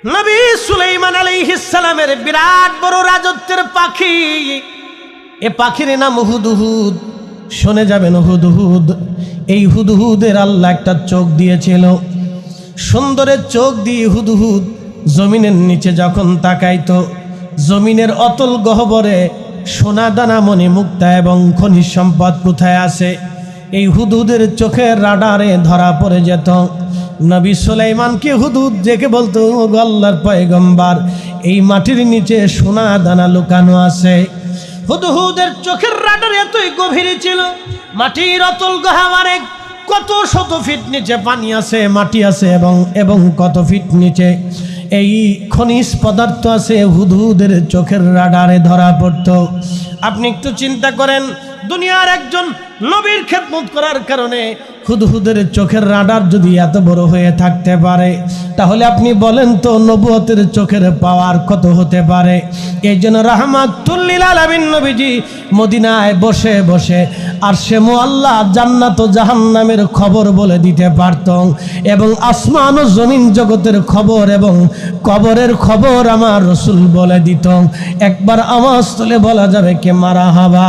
নবী সুলাইমান আলাইহিস সালামের বিরাট বড় রাজত্বের পাখি, এ পাখির নাম হুদহুদ। শুনে যাবেন হুদহুদ। এই হুদহুদের আল্লাহ একটা চোখ দিয়েছিল, সুন্দরের চোখ দিয়ে হুদহুদ জমিনের নিচে যখন তাকাইতো, জমিনের অতল গহ্বরে সোনা দানা মণি মুক্তা এবং খনিজ সম্পদ কোথায় আছে এই হুদহুদের চোখের রাডারে ধরা পড়ে যেত। নবী সুলাইমানকে হুদহুদ দেখে বলতো, ও আল্লাহর পয়গম্বর, এই মাটির নিচে সোনা দানা লুকানো আছে। হুদহুদের চোখের রাডার এতই গভীর ছিল, মাটির অতল গহ্বরে কত শত ফিট নিচে পানি আছে, মাটি আছে এবং কত ফিট নিচে এই খনিজ পদার্থ আছে, হুদহুদের চোখের রাডারে ধরা পড়তো। আপনি একটু চিন্তা করেন, দুনিয়ার একজন নবীর খেদমত করার কারণে হুদহুদের চোখের রাডার যদি এত বড় হয়ে থাকতে পারে, তাহলে আপনি বলেন তো নবুয়তের চোখের পাওয়ার কত হতে পারে। এই জন্য রাহমাতুল লিল আলামিন নবীজি মদিনায় বসে বসে আরশে মুআল্লা, জান্নাত ও জাহান্নামের খবর বলে দিতে পারতেন, এবং আসমান ও জমিন জগতের খবর এবং কবরের খবর আমার রাসূল বলে দিত। একবার আওয়াজ তুলে বলা যাবে কে মারহাবা।